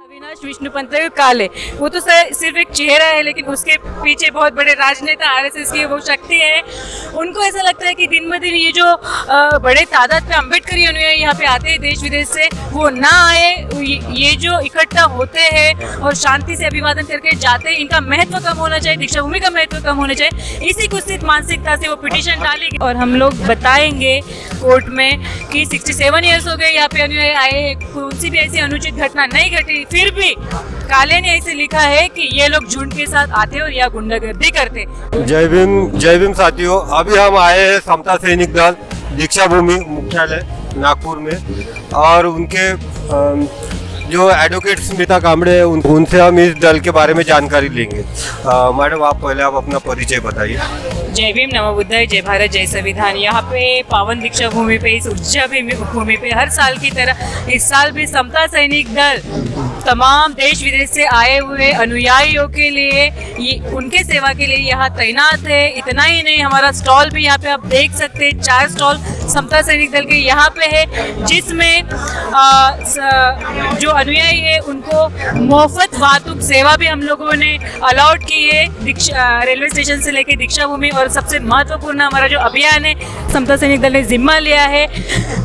अविनाश विष्णुपंत काले, वो तो सिर्फ एक चेहरा है, लेकिन उसके पीछे बहुत बड़े राजनेता आरएसएस की वो शक्ति है। उनको ऐसा लगता है कि दिन ब दिन ये जो बड़े तादाद पे अम्बेडकरी अनुयायी यहाँ पे आते हैं देश विदेश से, वो ना आए। ये जो इकट्ठा होते हैं और शांति से अभिवादन करके जाते हैं, इनका महत्व कम होना चाहिए, दीक्षा भूमि का महत्व कम होना चाहिए। इसी कुत्सित मानसिकता से वो पिटीशन डालेगी और हम लोग बताएंगे कोर्ट में कि 67 ईयर्स हो गए यहाँ पे अनुयायी आए हैं, कौन सी भी ऐसी अनुचित घटना नहीं घटी, फिर भी काले ने ऐसे लिखा है कि ये लोग झुंड के साथ आते और या गुंडागर्दी करते। जय भीम साथियों, अभी हम आए हैं समता सैनिक दल दीक्षा भूमि मुख्यालय नागपुर में, और उनके जो एडवोकेट स्मिता कामड़े हैं उनसे हम इस दल के बारे में जानकारी लेंगे। मैडम, आप पहले अपना परिचय बताइए। जय भीम, नमो बुद्धाय, जय भारत, जय संविधान। यहाँ पे पावन दीक्षा भूमि पे, इस ऊर्जा भूमि पे हर साल की तरह इस साल भी समता सैनिक दल तमाम देश विदेश से आए हुए अनुयायियों के लिए, उनके सेवा के लिए यहाँ तैनात है। इतना ही नहीं, हमारा स्टॉल भी यहाँ पे आप देख सकते हैं, 4 स्टॉल समता सैनिक दल के यहाँ पे है, जिसमें जो अनुयायी है उनको मुफ्त वाहतुक सेवा भी हम लोगों ने अलाउड की है, रेलवे स्टेशन से लेके दीक्षा भूमि। और सबसे महत्वपूर्ण हमारा जो अभियान है, समता सैनिक दल ने जिम्मा लिया है।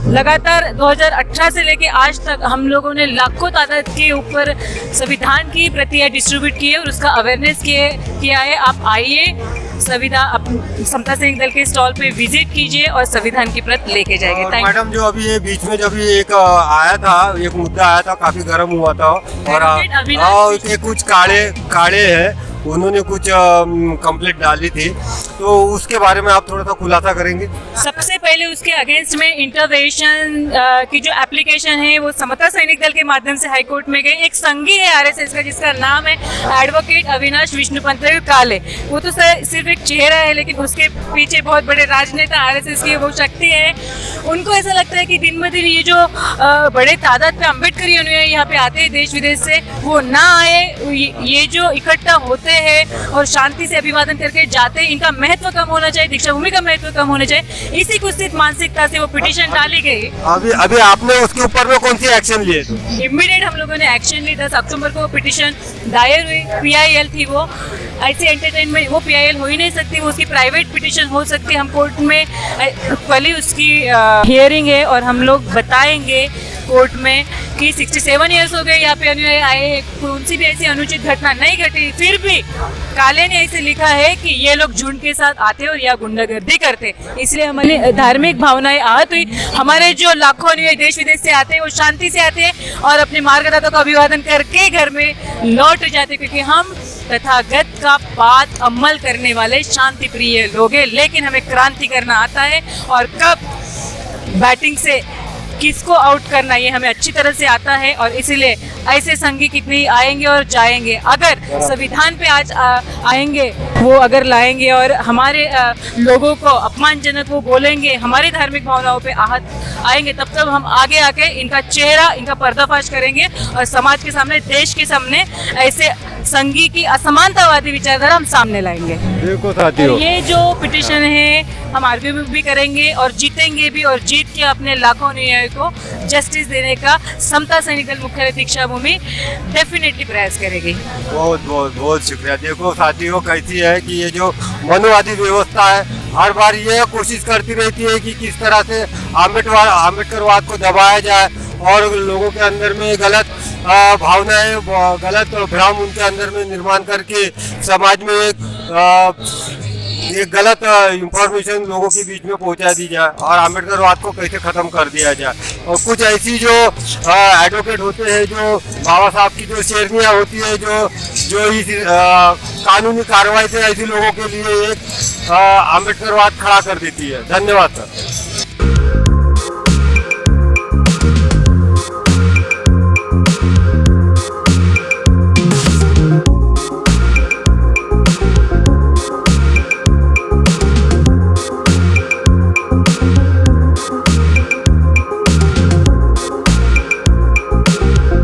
लगातार 2018 से लेके आज तक हम लोगों ने लाखों तादाद के ऊपर संविधान की प्रतियां डिस्ट्रीब्यूट की है और उसका अवेयरनेस किया है। आप आइए, समता सैनिक दल के स्टॉल पे विजिट कीजिए और संविधान की प्रत लेके जाएंगे। मैडम, जो अभी ये बीच में जब एक आया था, एक मुद्दा आया था, काफी गर्म हुआ था, और कुछ काड़े हैं, उन्होंने कुछ कंप्लेंट डाली थी, तो उसके बारे में आप थोड़ा सा खुलासा करेंगे। सबसे पहले उसके अगेंस्ट में इंटरवेंशन की जो एप्लीकेशन है वो समता सैनिक दल के माध्यम से हाई कोर्ट में गई। एक संघी है आरएसएस का, जिसका नाम है एडवोकेट अविनाश विष्णुपंत काले, वो तो सिर्फ एक चेहरा है, लेकिन उसके पीछे बहुत बड़े राजनेता आरएसएस की वो शक्ति है। उनको ऐसा लगता है कि दिन ब दिन ये जो बड़े तादाद पे अम्बेडकरी अनुयायी यहाँ पे आते हैं देश विदेश से, वो ना आए। ये जो इकट्ठा होते हैं और शांति से अभिवादन करके जाते हैं, इनका महत्व कम होना चाहिए, दीक्षा भूमि का महत्व कम होना चाहिए। इसी कुत्सित मानसिकता से वो पिटीशन डाली गई। अभी आपने उसके ऊपर में कौन सी एक्शन लिए? इमीडिएट हम लोगों ने एक्शन ली। 10 अक्टूबर को पिटीशन दायर हुई। PIL थी वो, ऐसी एंटरटेनमेंट, वो PIL हो ही नहीं सकती, वो उसकी प्राइवेट पिटीशन हो सकती है। हम कोर्ट में कल ही उसकी हियरिंग है और हम लोग बताएंगे कोर्ट में कि 67 ईयर्स हो गए यहाँ पे अनुयायी आए हैं, कौन सी भी ऐसी अनुचित घटना नहीं घटी, फिर भी काले ने ऐसे लिखा है कि ये लोग झुंड के साथ आते और या गुंडागर्दी करते। इसलिए हमारी धार्मिक भावनाएं आहत हुई। हमारे जो लाखों अनुयायी देश विदेश से आते हैं, वो शांति से आते हैं और अपने मार्गदाता का अभिवादन करके घर में लौट जाते, क्योंकि हम तथागत का बात अमल करने वाले शांति प्रिय लोग हैं। लेकिन हमें क्रांति करना आता है, और कब बैटिंग से किसको आउट करना ये हमें अच्छी तरह से आता है। और इसीलिए ऐसे संघी कितने आएंगे और जाएंगे, अगर संविधान पे आज आएंगे, वो अगर लाएंगे और हमारे लोगों को अपमानजनक वो बोलेंगे, हमारी धार्मिक भावनाओं पे आहत आएंगे, तब हम आगे आके इनका चेहरा, इनका पर्दाफाश करेंगे और समाज के सामने, देश के सामने ऐसे संघी की असमानतावादी विचारधारा हम सामने लाएंगे। देखो साथियों, ये जो पिटीशन है हम आर्ग्यू भी करेंगे और जीतेंगे भी, और जीत के अपने लाखों अनुयायियों को जस्टिस देने का समता सैनिक दल मुख्यालय दीक्षा भूमि डेफिनेटली प्रयास करेगी। बहुत बहुत बहुत शुक्रिया। देखो साथियों, कैसी है कि ये जो मनोवादी व्यवस्था है, हर बार ये कोशिश करती रहती है कि किस तरह से आम्बेडकरवाद को दबाया जाए और लोगों के अंदर में गलत भावनाएं, गलत भ्रम उनके अंदर में निर्माण करके समाज में एक गलत इंफॉर्मेशन लोगों के बीच में पहुंचा दी जाए और आम्बेडकरवाद को कैसे खत्म कर दिया जाए। और कुछ ऐसी जो एडवोकेट होते हैं, जो बाबा साहब की जो शेरनियाँ होती है, जो इस कानूनी कार्रवाई से ऐसे लोगों के लिए एक आम्बेडकरवाद खड़ा कर देती है। धन्यवाद सर।